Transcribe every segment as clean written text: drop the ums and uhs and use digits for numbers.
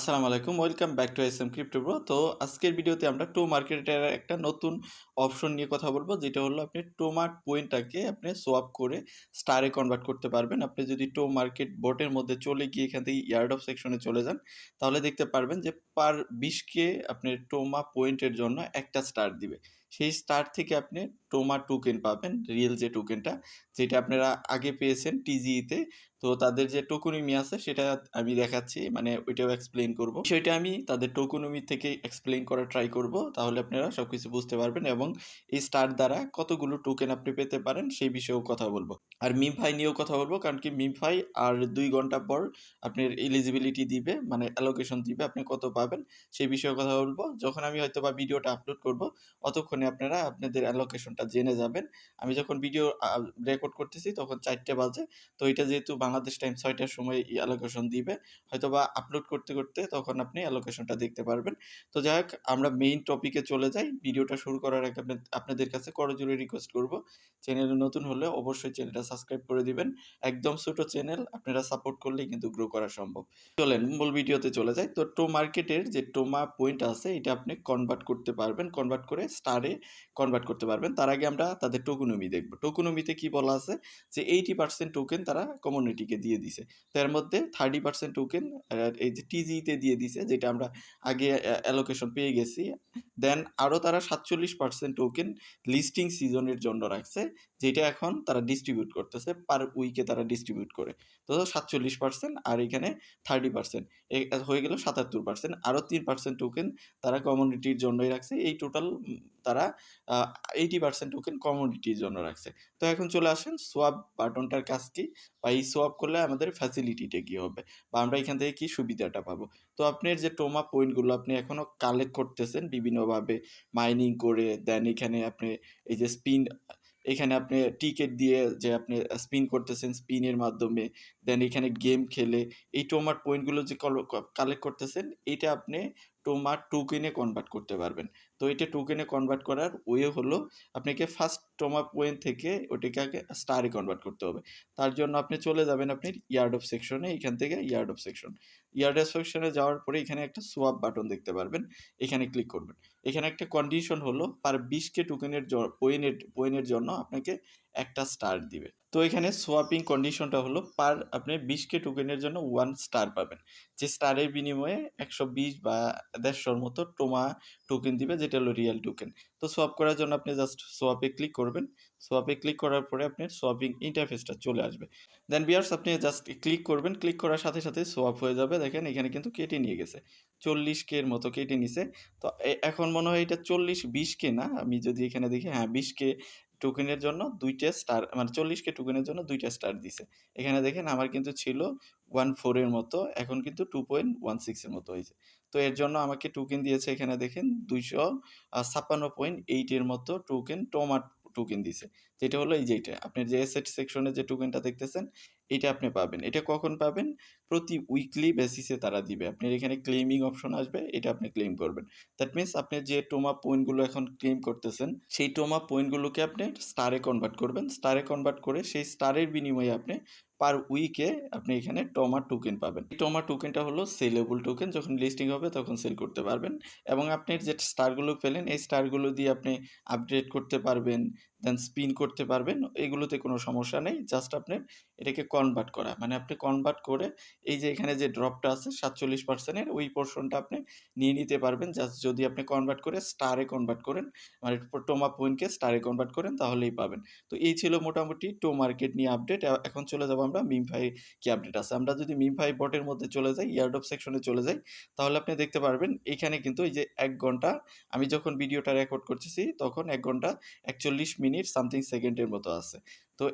আসসালামু আলাইকুম। Welcome back to SM crypto bro. তো আজকের ভিডিওতে আমরা টো মার্কেটের একটা নতুন অপশন নিয়ে কথা বলবো, যেটা হলো আপনি টোমার পয়েন্টটাকে আপনি সোয়াপ করে স্টারে কনভার্ট করতে পারবেন। আপনি যদি টো মার্কেট বটের মধ্যে চলে গিয়ে এখান থেকে ইয়ার্ড অফ সেকশনে চলে যান, তাহলে দেখতে পারবেন যে পার 20কে আপনার টোমা পয়েন্টের জন্য একটা স্টার দিবে। সেই স্টার থেকে আপনি টোমা টোকেন পাবেন, রিয়েল যে টোকেনটা, যেটা আপনারা আগে পেয়েছেন টিজিইতে। তো তাদের যে টোকনমি আছে সেটা আমি দেখাচ্ছি, মানে ওইটাও এক্সপ্লেইন করব। বিষয়টা আমি তাদের টোকনমি থেকে এক্সপ্লেইন করার ট্রাই করব, তাহলে আপনারা সব কিছু বুঝতে পারবেন এবং এই স্টার দ্বারা কতগুলো টোকেন আপনি পেতে পারেন সেই বিষয়েও কথা বলবো। আর মিমফাই নিয়েও কথা বলবো, কারণ কি মিমফাই আর 2 ঘন্টা পর আপনার এলিজিবিলিটি দিবে, মানে অ্যালোকেশন দিবে, আপনি কত পাবেন সেই বিষয়ে কথা বলবো। যখন আমি হয়তো বা ভিডিওটা আপলোড করব, অতক্ষণে আপনারা আপনাদের অ্যালোকেশনটা জেনে যাবেন। আমি যখন ভিডিও রেকর্ড করতেছি তখন 4টে বাজে। তো এটা যেহেতু বাংলাদেশ টাইম 6টার সময় অ্যালোকেশন দিবে, হয়তোবা আপলোড করতে করতে তখন আপনি অ্যালোকেশনটা দেখতে পারবেন। তো যাই হোক, আমরা মেইন টপিকে চলে যাই। ভিডিওটা শুরু করার আগে আপনাদের কাছে করজোড়ে রিকোয়েস্ট করব, চ্যানেলে নতুন হলে অবশ্যই চ্যানেলটা সাবস্ক্রাইব করে দিবেন। একদম ছোট চ্যানেল, আপনারা সাপোর্ট করলেই কিন্তু গ্রো করা সম্ভব। চলেন মূল ভিডিওতে চলে যাই। তো টো মার্কেটের যে টোমা পয়েন্ট আছে এটা আপনি কনভার্ট করতে পারবেন, কনভার্ট করে স্টারে কনভার্ট করতে পারবেন। তার আগে আমরা তাদের টোকনমি দেখব। টোকনমিতে কি বলা আছে যে 80% টোকেন তারা কমিউনিটিকে দিয়ে দিছে। তো এর মধ্যে 30% টোকেন এই যে টিজিতে দিয়ে দিছে, যেটা আমরা আগে অ্যালোকেশন পেয়ে গেছি। দেন আরও তারা 47% টোকেন লিস্টিং সিজনের জন্য রাখছে, যেটা এখন তারা ডিস্ট্রিবিউট করতেছে, পার উইকে তারা ডিস্ট্রিবিউট করে। তো 47% আর এখানে 30% হয়ে গেল 77%। আরও 3% টোকেন তারা কমিউনিটির জন্যই রাখছে। এই টোটাল তারা 80% টোকেন কমিউনিটির জন্য রাখছে। তো এখন চলে আসেন সোয়াপ বাটনটার কাজ কি, বা এই সোয়াপ করলে আমাদের ফ্যাসিলিটিটা কী হবে, বা আমরা এখান থেকে কী সুবিধাটা পাবো। তো আপনার যে টোমা পয়েন্টগুলো আপনি এখনও কালেক্ট করতেছেন বিভিন্নভাবে মাইনিং করে, দেন এখানে আপনি এই যে স্পিন, এখানে আপনি টিকেট দিয়ে যে আপনি স্পিন করতেছেন স্পিনের মাধ্যমে, দেন এখানে গেম খেলে এই টোমার পয়েন্টগুলো যে কালেক্ট করতেছেন, এইটা আপনি টোমার টোকেনে কনভার্ট করতে পারবেন। তো এটা টোকেনে কনভার্ট করার ওয়ে হলো আপনাকে ফার্স্ট টোমা পয়েন্ট থেকে ওটাকে আগে স্টারে কনভার্ট করতে হবে। তার জন্য আপনি চলে যাবেন আপনার ইয়ার্ড অফ সেকশনে, এখান থেকে yard of section, yard of সেকশনে যাওয়ার পরে এখানে একটা সোয়াপ বাটন দেখতে পারবেন, এখানে ক্লিক করবেন। এখানে একটা কন্ডিশন হলো পার 20কে টোকেনের পয়েন্টের জন্য আপনাকে একটা স্টার দিবে। তো এখানে সোয়াপিং কন্ডিশনটা হলো পার আপনি 20কে টোকেনের জন্য 1 স্টার পাবেন, যে স্টারের বিনিময়ে 120 বা 150 মতো টোমা টোকেন দিবে, যেটা হলো রিয়েল টোকেন। তো সোয়াপ করার জন্য আপনি জাস্ট সোয়াপে ক্লিক করবেন। সোয়াপে ক্লিক করার পরে আপনার সোয়াপিং ইন্টারফেসটা চলে আসবে। দেন ভিউয়ার্স আপনি জাস্ট ক্লিক করবেন, ক্লিক করার সাথে সাথে সোয়াপ হয়ে যাবে। দেখেন এখানে কিন্তু কেটে নিয়ে গেছে, 40K এর মতো কেটে নিছে। তো এখন মনে হয় এটা 20K না, আমি যদি এখানে দেখি, হ্যাঁ 20K টোকেনের জন্য 2টা স্টার, মানে 40K টোকেনের জন্য 2টা স্টার দিছে। এখানে দেখেন আমার কিন্তু ছিল 14 এর মতো, এখন কিন্তু 2.16 এর মতো হয়েছে। তো এর জন্য আমাকে টোকেন দিয়েছে, এখানে দেখেন 256.8 এর মতো টোকেন টোমা টোকেন দিছে। যেটা হলো এই যে এইটা আপনার যে এসেট সেকশনে যে টোকেনটা দেখতেছেন, এটা আপনি পাবেন। এটা কখন পাবেন? প্রতি উইকলি বেসিসে তারা দিবে। আপনার এখানে ক্লেমিং অপশন আসবে, এটা আপনি ক্লেম করবেন। দ্যাট মিনস আপনি যে টোমা পয়েন্টগুলো এখন ক্লেম করতেছেন, সেই টোমা পয়েন্টগুলোকে আপনি স্টারে কনভার্ট করবেন। স্টারে কনভার্ট করে সেই স্টারের বিনিময়ে আপনি পার উইকে আপনি এখানে টোমা টোকেন পাবেন। এই টোমা টোকেনটা হলো সেলেবল টোকেন, যখন লিস্টিং হবে তখন সেল করতে পারবেন। এবং আপনি যে স্টারগুলো পেলেন, এই স্টারগুলো দিয়ে আপনি আপগ্রেড করতে পারবেন, দেন স্পিন করতে পারবেন। এগুলোতে কোনো সমস্যা নেই। জাস্ট আপনার এটাকে কনভার্ট করা, মানে আপনি কনভার্ট করে এই যে এখানে যে ড্রপটা আছে 47% এর, ওই পোর্শনটা আপনি নিয়ে নিতে পারবেন। জাস্ট যদি আপনি কনভার্ট করে স্টারে কনভার্ট করেন, মানে টোমা পয়েন্টকে স্টারে কনভার্ট করেন, তাহলেই পাবেন। তো এই ছিল মোটামুটি টো মার্কেট নিয়ে আপডেট। এখন চলে যাব আমরা মিমফাই কি আপডেট আছে। আমরা যদি মিমফাই বটের মধ্যে চলে যাই, ইয়ার্ড অফ সেকশনে চলে যাই, তাহলে আপনি দেখতে পারবেন এখানে কিন্তু এই যে 1 ঘন্টা, আমি যখন ভিডিওটা রেকর্ড করতেছি তখন 1 ঘন্টা 41 মিনিট সামথিং সেকেন্ডের মতো আছে। তো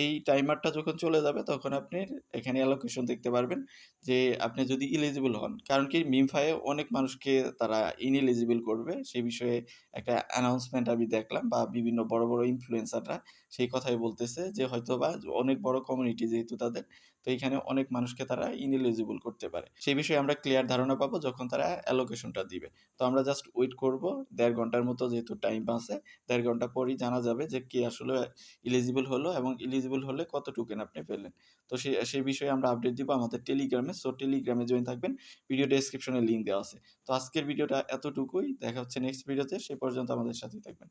এই টাইমারটা যখন চলে যাবে তখন আপনি এখানে অ্যালোকেশন দেখতে পারবেন, যে আপনি যদি ইলিজিবল হন। কারণ কি মিমফায়ে অনেক মানুষকে তারা ইনএলিজিবল করবে, সেই বিষয়ে একটা অ্যানাউন্সমেন্ট আমি দেখলাম, বা বিভিন্ন বড় বড় ইনফ্লুয়েন্সাররা সেই কথাই বলতেছে যে হয়তোবা অনেক বড় কমিউনিটি যেহেতু তাদের, তো এইখানে অনেক মানুষকে তারা ইনএলিজিবল করতে পারে। সেই বিষয়ে আমরা ক্লিয়ার ধারণা পাবো যখন তারা অ্যালোকেশনটা দিবে। তো আমরা জাস্ট ওয়েট করব ১.৫ ঘন্টার মতো যেহেতু টাইম আছে, ১.৫ ঘন্টা পরেই জানা যাবে যে কে আসলে এলিজিবল হলো এবং এলিজিবল হলে কত টোকেন আপনি পেলেন। তো সেই বিষয়ে আমরা আপডেট দিব আমাদের টেলিগ্রামে। সো টেলিগ্রামে জয়েন থাকবেন। ভিডিও ডেসক্রিপশনে লিংক দেওয়া আছে। তো আজকের ভিডিওটা এতটুকুই। দেখা হচ্ছে নেক্সট ভিডিওতে। সে পর্যন্ত আমাদের সাথেই থাকবেন।